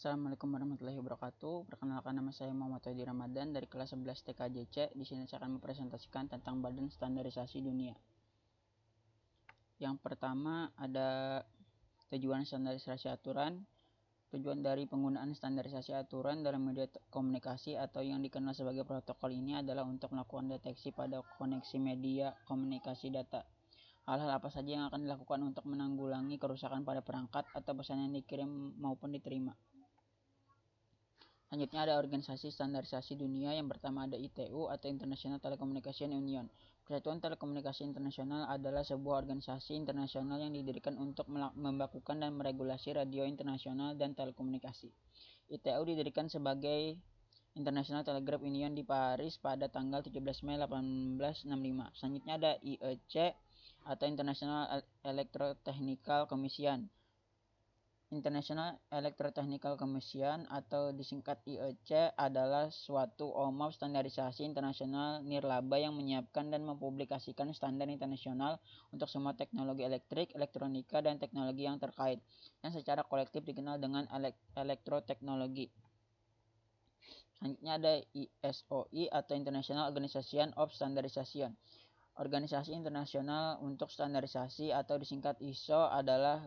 Assalamualaikum warahmatullahi wabarakatuh. Perkenalkan, nama saya Muhammad Wadi Ramadan dari kelas 11 TKJC. Di sini saya akan mempresentasikan tentang Badan Standarisasi Dunia. Yang pertama ada tujuan standarisasi aturan. Tujuan dari penggunaan standarisasi aturan dalam media komunikasi atau yang dikenal sebagai protokol ini adalah untuk melakukan deteksi pada koneksi media komunikasi data. Hal-hal apa saja yang akan dilakukan untuk menanggulangi kerusakan pada perangkat atau pesan yang dikirim maupun diterima. Selanjutnya ada organisasi standarisasi dunia. Yang pertama ada ITU atau International Telecommunication Union. Persatuan Telekomunikasi Internasional adalah sebuah organisasi internasional yang didirikan untuk membakukan dan meregulasi radio internasional dan telekomunikasi. ITU didirikan sebagai International Telegraph Union di Paris pada tanggal 17 Mei 1865. Selanjutnya ada IEC atau International Electrotechnical Commission. International Electrotechnical Commission atau disingkat IEC adalah suatu OMOP standarisasi internasional nirlaba yang menyiapkan dan mempublikasikan standar internasional untuk semua teknologi elektrik, elektronika, dan teknologi yang terkait, yang secara kolektif dikenal dengan elektroteknologi. Selanjutnya ada ISOI atau International Organization of Standardization. Organisasi internasional untuk standarisasi atau disingkat ISO adalah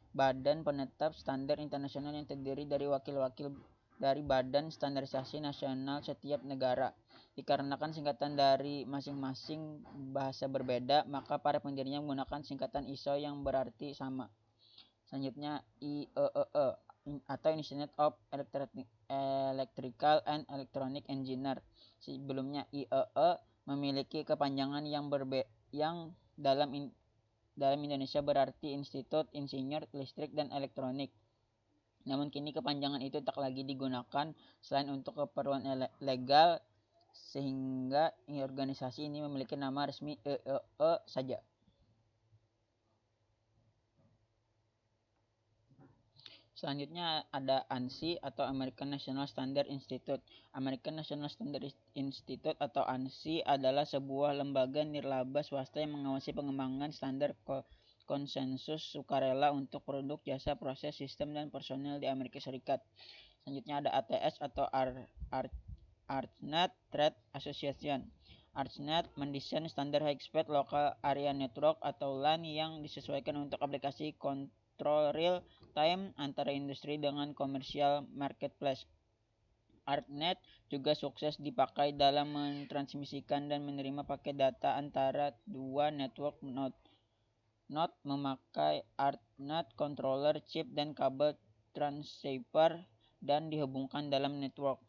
badan penetap standar internasional yang terdiri dari wakil-wakil dari badan standarisasi nasional setiap negara. Dikarenakan singkatan dari masing-masing bahasa berbeda, maka para pendirinya menggunakan singkatan ISO yang berarti sama. Selanjutnya IEEE atau Institute of Electrical and Electronic Engineer. Sebelumnya IEEE memiliki kepanjangan yang dalam Indonesia berarti Institut Insinyur Listrik dan Elektronik. Namun kini kepanjangan itu tak lagi digunakan selain untuk keperluan legal, sehingga organisasi ini memiliki nama resmi EEE saja. Selanjutnya ada ANSI atau American National Standard Institute. American National Standard Institute atau ANSI adalah sebuah lembaga nirlaba swasta yang mengawasi pengembangan standar konsensus sukarela untuk produk, jasa, proses, sistem, dan personel di Amerika Serikat. Selanjutnya ada ATS atau ArchNet Trade Association. ArchNet mendesain standar high-speed local area network atau LAN yang disesuaikan untuk aplikasi kontrol real time antara industri dengan komersial marketplace. ArchNet juga sukses dipakai dalam mentransmisikan dan menerima paket data antara dua network node memakai ArchNet controller chip dan kabel transceiver dan dihubungkan dalam network.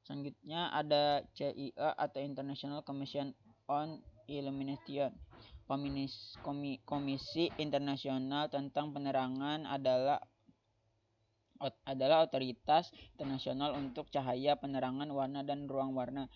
Selanjutnya ada CIA atau International Commission on Illumination. Komisi Internasional tentang Penerangan adalah otoritas internasional untuk cahaya, penerangan, warna, dan ruang warna.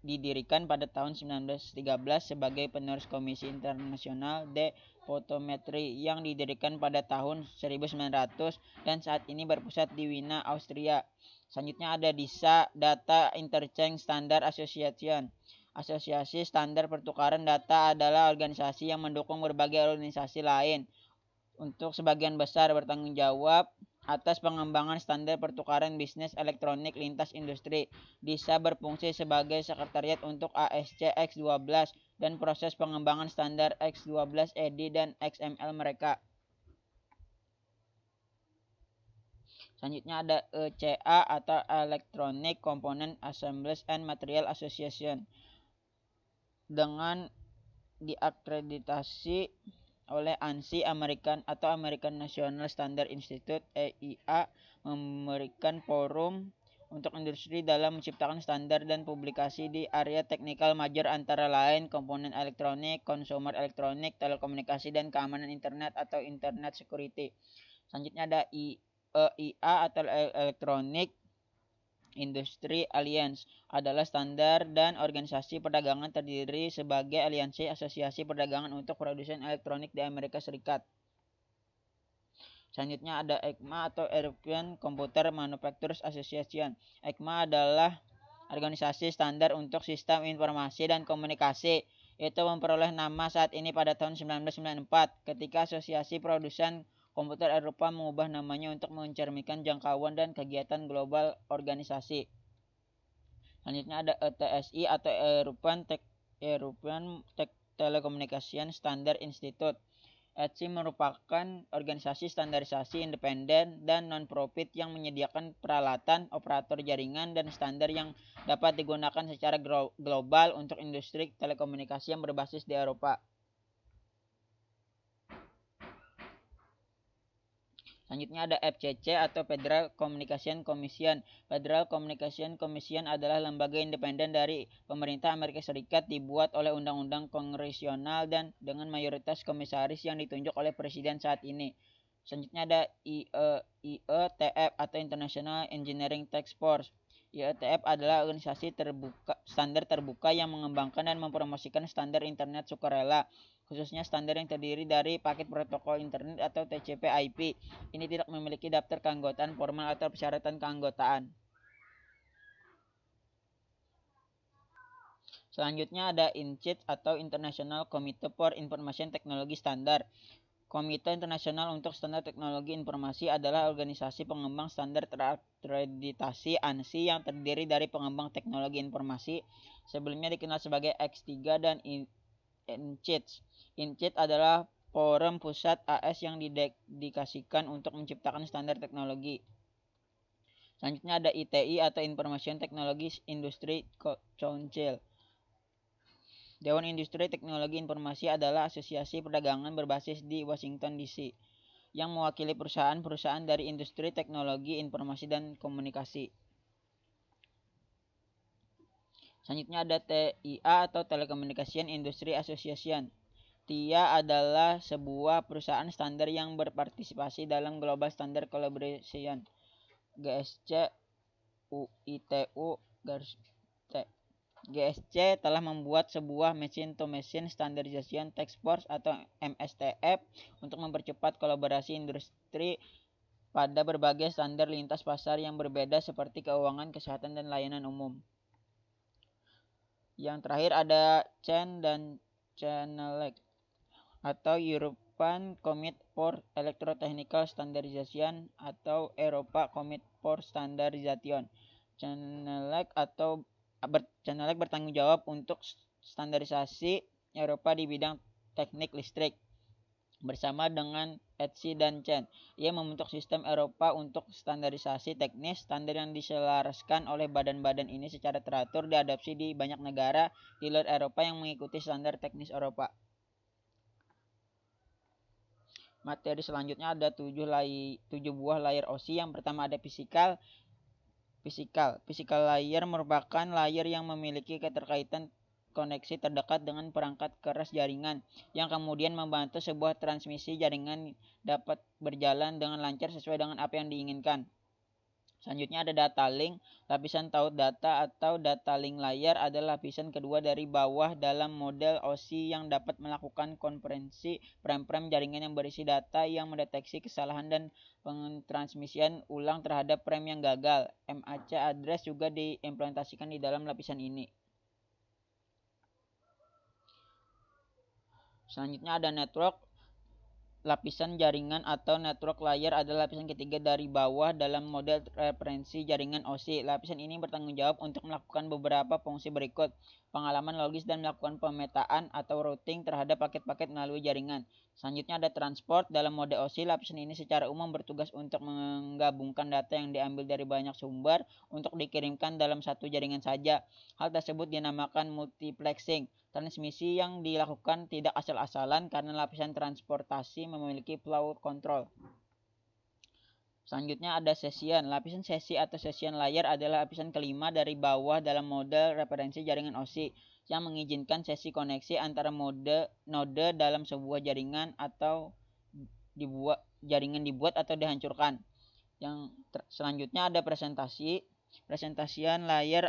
Didirikan pada tahun 1913 sebagai penerus Komisi Internasional de Photometry yang didirikan pada tahun 1900 dan saat ini berpusat di Wina, Austria. Selanjutnya ada DISA, Data Interchange Standard Association. Asosiasi Standar Pertukaran Data adalah organisasi yang mendukung berbagai organisasi lain untuk sebagian besar bertanggung jawab atas pengembangan standar pertukaran bisnis elektronik lintas industri. DISA berfungsi sebagai sekretariat untuk ASC X12 dan proses pengembangan standar X12ED dan XML mereka. Selanjutnya ada ECA atau Electronic Component Assemblies and Material Association. Dengan diakreditasi oleh ANSI American National Standard Institute EIA, memberikan forum untuk industri dalam menciptakan standar dan publikasi di area technical major antara lain komponen elektronik, consumer elektronik, telekomunikasi, dan keamanan internet atau internet security. Selanjutnya ada EIA atau Electronic Industry Alliance adalah standar dan organisasi perdagangan terdiri sebagai aliansi asosiasi perdagangan untuk produsen elektronik di Amerika Serikat. Selanjutnya ada ECMA atau European Computer Manufacturers Association. ECMA adalah organisasi standar untuk sistem informasi dan komunikasi. Itu memperoleh nama saat ini pada tahun 1994 ketika Asosiasi Produsen Komputer Eropa mengubah namanya untuk mencerminkan jangkauan dan kegiatan global organisasi. Selanjutnya ada ETSI atau European Telecommunication Standard Institute. ETSI merupakan organisasi standarisasi independen dan non-profit yang menyediakan peralatan, operator jaringan, dan standar yang dapat digunakan secara global untuk industri telekomunikasi yang berbasis di Eropa. Selanjutnya ada FCC atau Federal Communication Commission. Federal Communication Commission adalah lembaga independen dari pemerintah Amerika Serikat, dibuat oleh undang-undang kongresional dan dengan mayoritas komisaris yang ditunjuk oleh presiden saat ini. Selanjutnya ada IETF atau International Engineering Task Force. IETF adalah organisasi standar terbuka yang mengembangkan dan mempromosikan standar internet sukarela, khususnya standar yang terdiri dari paket protokol internet atau TCP/IP. Ini tidak memiliki daftar keanggotaan formal atau persyaratan keanggotaan. Selanjutnya ada INCIT atau International Committee for Information Technology Standard. Komite Internasional untuk Standar Teknologi Informasi adalah organisasi pengembang standar terakreditasi ANSI yang terdiri dari pengembang teknologi informasi. Sebelumnya dikenal sebagai X3 dan INCIT. INCIT adalah forum pusat AS yang didedikasikan untuk menciptakan standar teknologi. Selanjutnya ada ITI atau Information Technology Industry Council. Dewan Industri Teknologi Informasi adalah asosiasi perdagangan berbasis di Washington DC yang mewakili perusahaan-perusahaan dari industri teknologi informasi dan komunikasi. Selanjutnya ada TIA atau Telecommunication Industry Association. TIA adalah sebuah perusahaan standar yang berpartisipasi dalam Global Standard Collaboration GSC UITU GSC telah membuat sebuah Machine-to-Machine Standardization Task Force atau MSTF untuk mempercepat kolaborasi industri pada berbagai standar lintas pasar yang berbeda seperti keuangan, kesehatan, dan layanan umum. Yang terakhir ada CEN dan CENELEC atau European Committee for Electrotechnical Standardization atau Eropa Committee for Standardization. CENELEC bertanggung jawab untuk standarisasi Eropa di bidang teknik listrik. Bersama dengan ETSI dan CEN, ia membentuk sistem Eropa untuk standarisasi teknis. Standar yang diselaraskan oleh badan-badan ini secara teratur diadopsi di banyak negara di luar Eropa yang mengikuti standar teknis Eropa. Materi selanjutnya ada 7 buah layer OSI. Yang pertama ada Physical layer merupakan layer yang memiliki keterkaitan koneksi terdekat dengan perangkat keras jaringan yang kemudian membantu sebuah transmisi jaringan dapat berjalan dengan lancar sesuai dengan apa yang diinginkan. Selanjutnya ada data link. Lapisan taut data atau data link layer adalah lapisan kedua dari bawah dalam model OSI yang dapat melakukan konferensi frame-frame jaringan yang berisi data yang mendeteksi kesalahan dan pentransmisian ulang terhadap frame yang gagal. MAC address juga diimplementasikan di dalam lapisan ini. Selanjutnya ada network. Lapisan jaringan atau network layer adalah lapisan ketiga dari bawah dalam model referensi jaringan OSI. Lapisan ini bertanggung jawab untuk melakukan beberapa fungsi berikut: pengalaman logis dan melakukan pemetaan atau routing terhadap paket-paket melalui jaringan. Selanjutnya ada transport. Dalam mode OSI, lapisan ini secara umum bertugas untuk menggabungkan data yang diambil dari banyak sumber untuk dikirimkan dalam satu jaringan saja. Hal tersebut dinamakan multiplexing. Transmisi yang dilakukan tidak asal-asalan karena lapisan transportasi memiliki flow control. Selanjutnya ada session. Lapisan sesi atau session layer adalah lapisan kelima dari bawah dalam model referensi jaringan OSI yang mengizinkan sesi koneksi antara node dalam sebuah jaringan atau jaringan dibuat atau dihancurkan. Yang selanjutnya ada presentasi. Presentasian layer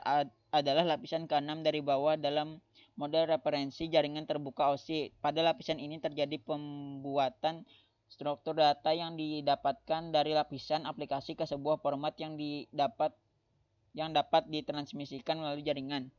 adalah lapisan ke-6 dari bawah dalam model referensi jaringan terbuka OSI. Pada lapisan ini terjadi pembuatan struktur data yang didapatkan dari lapisan aplikasi ke sebuah format yang dapat ditransmisikan melalui jaringan.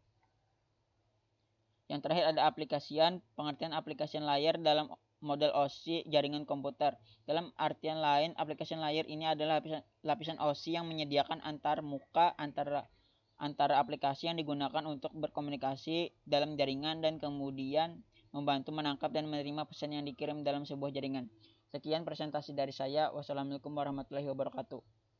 Yang terakhir ada aplikasian. Pengertian aplikasian layer dalam model OSI jaringan komputer. Dalam artian lain, application layer ini adalah lapisan OSI yang menyediakan antar muka antara aplikasi yang digunakan untuk berkomunikasi dalam jaringan dan kemudian membantu menangkap dan menerima pesan yang dikirim dalam sebuah jaringan. Sekian presentasi dari saya. Wassalamualaikum warahmatullahi wabarakatuh.